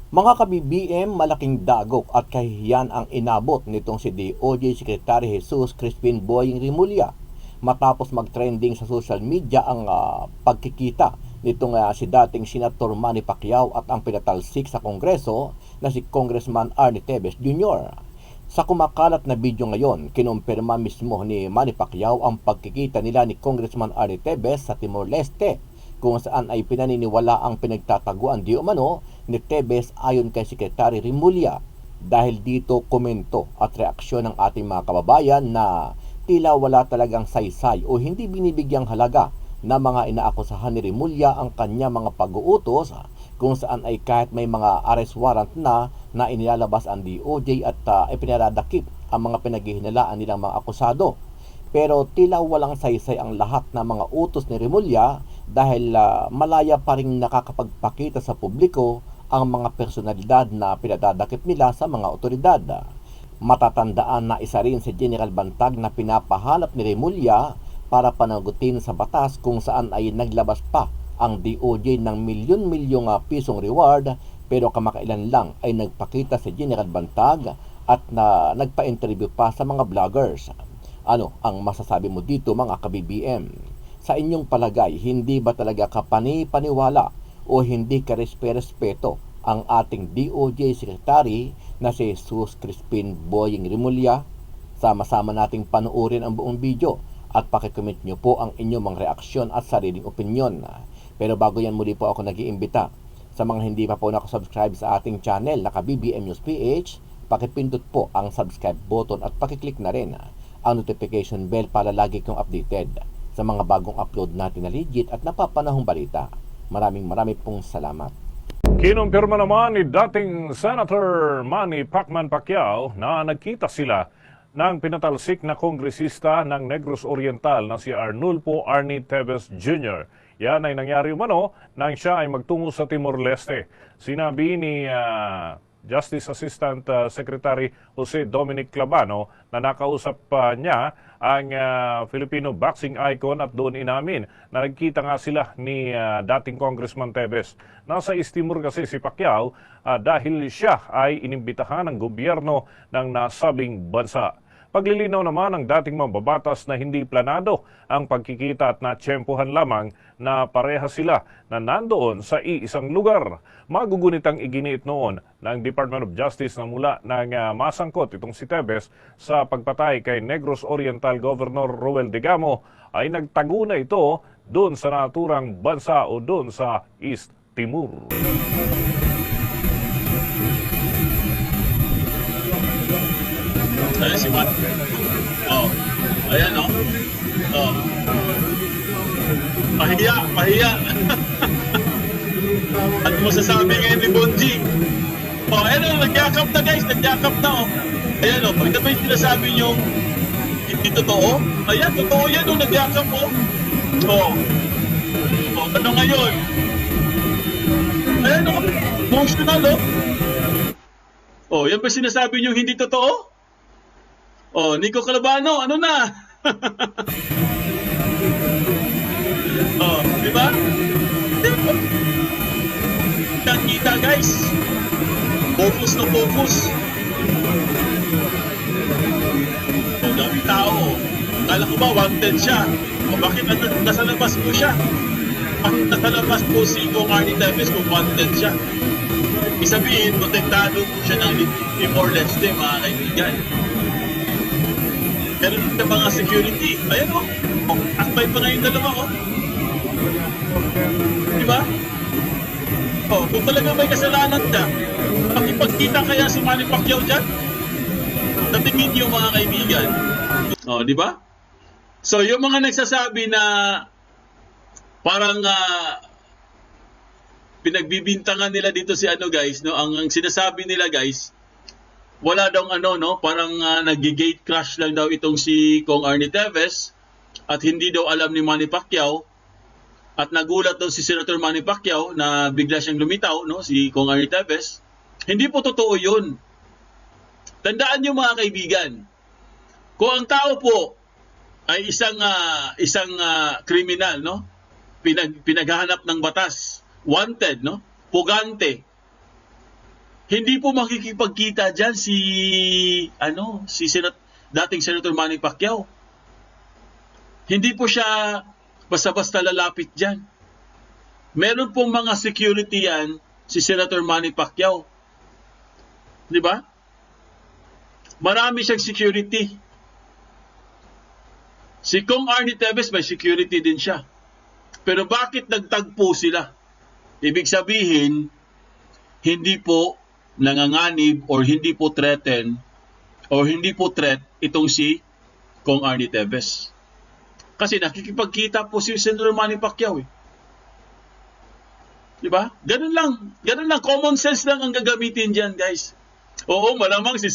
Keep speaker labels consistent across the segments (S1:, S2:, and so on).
S1: Mga ka-BBM, malaking dagok at kahihiyan ang inabot nitong si DOJ Secretary Jesus Crispin Boying Rimulya matapos mag-trending sa social media ang pagkikita nitong si dating Senator Manny Pacquiao at ang pinatalsik sa Kongreso na si Congressman Arnie Tevez Jr. Sa kumakalat na video ngayon, kinumpirma mismo ni Manny Pacquiao ang pagkikita nila ni Congressman Arnie Tevez sa Timor-Leste, kung saan ay pinaniniwala ang pinagtataguan di umano ni Tevez ayon kay Secretary Rimulya. Dahil dito komento at reaksyon ng ating mga kababayan na tila wala talagang saysay o hindi binibigyang halaga na mga inaakusahan ni Rimulya ang kanya mga pag-uutos, kung saan ay kahit may mga arrest warrant na inilalabas ang DOJ at ipinaradakip ang mga pinaghihinalaan nilang mga akusado. Pero tila walang saysay ang lahat ng mga utos ni Rimulya dahil malaya pa rin nakakapagpakita sa publiko ang mga personalidad na pinadadakip nila sa mga otoridad. Matatandaan na isa rin si General Bantag na pinapahanap ni Rimulya para panagutin sa batas, kung saan ay naglabas pa ang DOJ ng milyon-milyong pisong reward, pero kamakailan lang ay nagpakita si General Bantag at nagpa-interview pa sa mga vloggers. Ano ang masasabi mo dito, mga ka-BBM? Sa inyong palagay, hindi ba talaga kapani-paniwala o hindi ka-respeto ang ating DOJ Secretary na si Jesus Crispin Boying Rimulya? Sama-sama nating panuorin ang buong video at pakicomment nyo po ang inyong mga reaksyon at sariling opinyon. Pero bago yan, muli po ako nag-iimbita sa mga hindi pa po nakasubscribe sa ating channel na ka-BBM News PH, pakipindot po ang subscribe button at pakiclick na rin ang notification bell para lagi kong updated sa mga bagong upload natin na legit at napapanahong balita. Maraming pong salamat.
S2: Kinumpirma naman ni dating Senator Manny Pacquiao na nagkita sila ng pinatalsik na kongresista ng Negros Oriental na si Arnulfo Arnie Tevez Jr. Yan ay nangyari umano nang siya ay magtungo sa Timor-Leste. Sinabi ni Justice Assistant Secretary Jose Dominic Clabano na nakausap niya ang Filipino boxing icon at doon inamin na nagkita nga sila ni dating Congressman Tevez. Nasa East Timor kasi si Pacquiao dahil siya ay inimbitahan ng gobyerno ng nasabing bansa. Paglilinaw naman ng dating mambabatas na hindi planado ang pagkikita at natsyempohan lamang na pareha sila na nandoon sa iisang lugar. Magugunit ang iginiit noon ng Department of Justice na mula ng masangkot itong si Tevez sa pagpatay kay Negros Oriental Governor Roel Digamo ay nagtago na ito doon sa naturang bansa o doon sa East Timor.
S3: Ayan si Matt. Oh. Ayan, no? Oh. Pahiya. At masasabi ngayon ni Bonji. Oh, ayan, no? Nagyakap na, guys. Nagyakap na, oh. Ayan, no? Pag naman yung sinasabi nyo, hindi totoo. Ayan, totoo yan, no? Nagyakap, oh. Oh. Oh, ano ngayon? Ayan, no? Emotional, oh. Oh, yan pa sinasabi nyo hindi totoo? Oh, Nico Calabano, ano na? Oh, di ba? Kita guys. Focus na focus. Oh, daming tao. Kala ko ba wanted siya? O bakit nasa labas po siya? Bakit nasa labas po si Kong Arnie Tevez kung wanted siya? Isabihin, protektado po siya ng Timor-Leste, mga kaibigan. Pero dito mga security, ayan o, akbay pa ngayon dalawa o. Diba? O, kung talaga may kasalanan ka, makipagkita kaya si Manny Pacquiao dyan? Natingin niyo mga kaibigan. O, diba? So, yung mga nagsasabi na parang pinagbibintangan nila dito si ano guys, no? Ang sinasabi nila guys, wala daw parang nag-gate crash lang daw itong si Kong Arnie Tevez at hindi daw alam ni Manny Pacquiao at nagulat daw si Senator Manny Pacquiao na bigla siyang lumitaw, no, si Kong Arnie Tevez. Hindi po totoo yun. Tandaan niyo mga kaibigan, kung ang tao po ay isang kriminal, no, pinaghahanap ng batas, wanted, no, pugante, Hindi po makikipagkita diyan dating Senator Manny Pacquiao. Hindi po siya basta-basta lalapit diyan. Meron pong mga security yan si Senator Manny Pacquiao. Di ba? Marami siyang security. Si Kong Arnie Teves may security din siya. Pero bakit nagtagpo sila? Ibig sabihin, hindi po nanganganib or hindi po threaten or hindi po threat itong si Kong Arnie Teves. Kasi nakikipagkita po si Senator Manny Pacquiao. Diba? Ganun lang. Common sense lang ang gagamitin dyan, guys. Oo, malamang si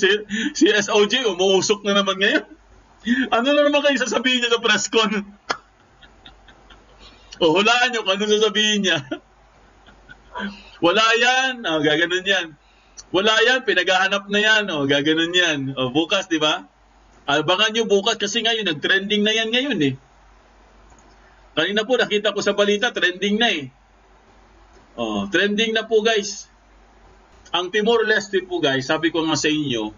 S3: SOJ umuusok na naman ngayon. Ano na naman kayo sasabihin niya sa press con? O, hulaan nyo kung ano sasabihin niya. Wala yan. O, gaganon yan. Wala yan, pinaghahanap na yan. O, gaganon yan. O, bukas, di ba? Abangan nyo bukas kasi ngayon, nag-trending na yan ngayon eh. Kanina po, nakita ko sa balita, trending na eh. O, trending na po guys. Ang Timor-Leste po guys, sabi ko nga sa inyo,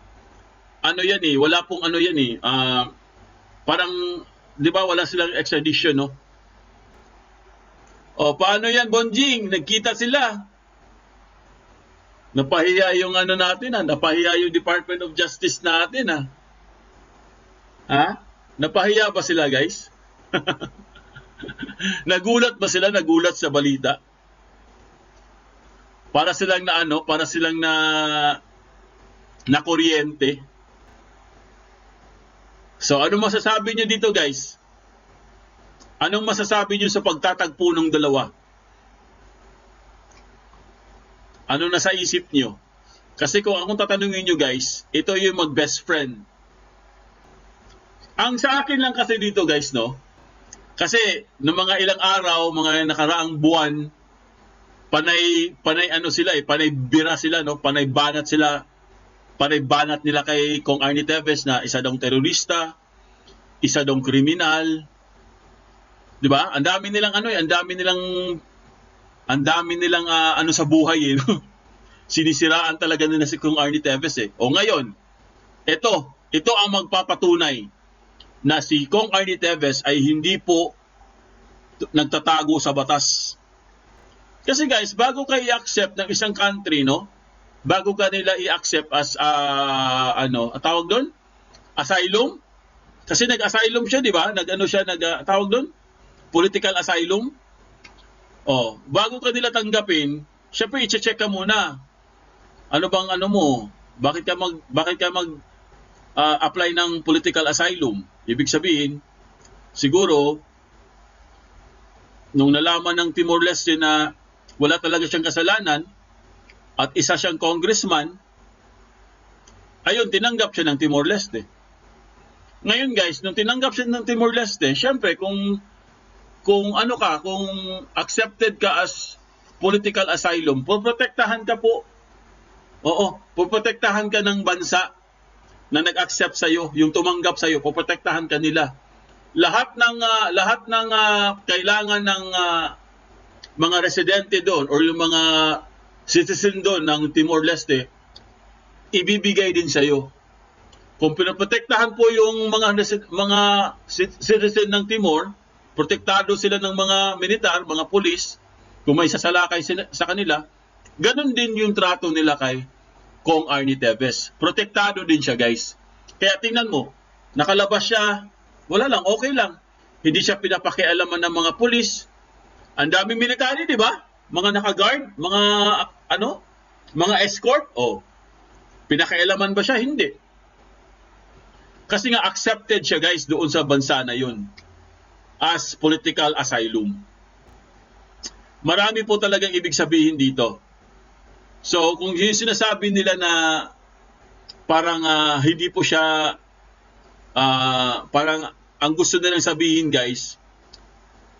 S3: ano yan eh, wala pong ano yan eh. Parang, di ba, wala silang extradition, no? O, paano yan, Bonjing? Nagkita sila. Napahiya yung ano natin, napahiya yung Department of Justice natin, ha? Napahiya ba sila, guys? Nagulat ba sila? Nagulat sa balita? Para silang na kuryente. So, anong masasabi nyo dito, guys? Anong masasabi nyo sa pagtatagpo ng dalawa? Ano nasa isip nyo? Kasi kung akong tatanungin nyo, guys, ito yung mag-best friend. Ang sa akin lang kasi dito, guys, no? Kasi, noong mga ilang araw, mga nakaraang buwan, panay ano sila panay bira sila, no? Panay banat nila kay Kong Arnie Teves na isa daw terorista, isa daw kriminal. 'Di ba? Ang dami nilang ano sa buhay eh. No? Sinisiraan talaga nila si Kong Arnie Teves eh. O ngayon, ito ang magpapatunay na si Kong Arnie Teves ay hindi po nagtatago sa batas. Kasi guys, bago ka i-accept ng isang country, no? Bago ka nila i-accept as tawag doon? Asylum? Kasi nag-asylum siya, di ba? Tawag doon? Political asylum? Oh, bago ka nila tanggapin, syempre i-check ka muna. Ano bang mo? Bakit ka apply ng political asylum? Ibig sabihin, siguro nung nalaman ng Timor-Leste na wala talaga siyang kasalanan at isa siyang congressman, ayun, tinanggap siya ng Timor-Leste. Ngayon guys, nung tinanggap siya ng Timor-Leste, syempre kung accepted ka as political asylum, poprotektahan ka po. Oo, poprotektahan ka ng bansa na nag-accept sa iyo, yung tumanggap sa iyo, poprotektahan ka nila. Lahat ng kailangan ng mga residente doon or yung mga citizen doon ng Timor-Leste, ibibigay din sa iyo. Kung pinoprotektahan po yung mga citizen ng Timor, protektado sila ng mga militar, mga pulis, kung may sasalakay sa kanila, ganun din yung trato nila kay Kong Arnie Teves. Protektado din siya, guys. Kaya tingnan mo, nakalabas siya, wala lang, okay lang. Hindi siya pinapakialaman ng mga pulis. Ang daming military, di ba? Mga naka-guard, mga escort. Oh, pinakialaman ba siya? Hindi. Kasi nga accepted siya, guys, doon sa bansa na yun as political asylum. Marami po talagang ibig sabihin dito. So, kung yung sinasabi nila na parang hindi po siya, parang ang gusto nilang sabihin, guys,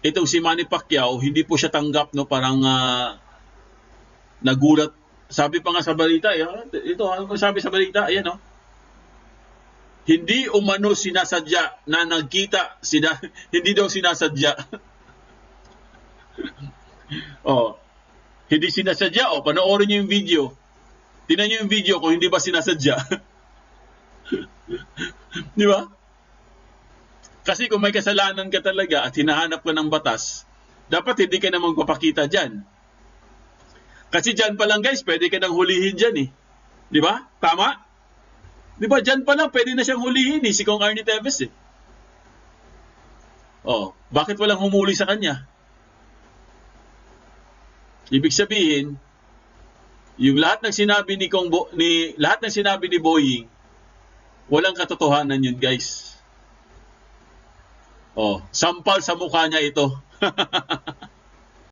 S3: itong si Manny Pacquiao, hindi po siya tanggap, no? Parang nagulat. Sabi pa nga sa balita, ito, ano sabi sa balita? Ayan, no? Hindi umano sinasadya na nagkita, hindi daw sinasadya. Oh, hindi sinasadya. Panoorin niyo yung video. Tingnan niyo yung video ko, hindi ba sinasadya? Di ba? Kasi kung may kasalanan ka talaga at hinahanap ka ng batas, dapat hindi ka na magpapakita dyan. Kasi dyan pa lang guys, pwede ka nang hulihin dyan eh. Di ba? Tama? Di ba dyan pa lang, pwede na siyang hulihin eh, si Kong Arnie Teves eh. Oh, bakit walang humuli sa kanya? Ibig sabihin, yung lahat ng sinabi lahat ng sinabi ni Boying, walang katotohanan yun guys. Oh, sampal sa mukha niya ito.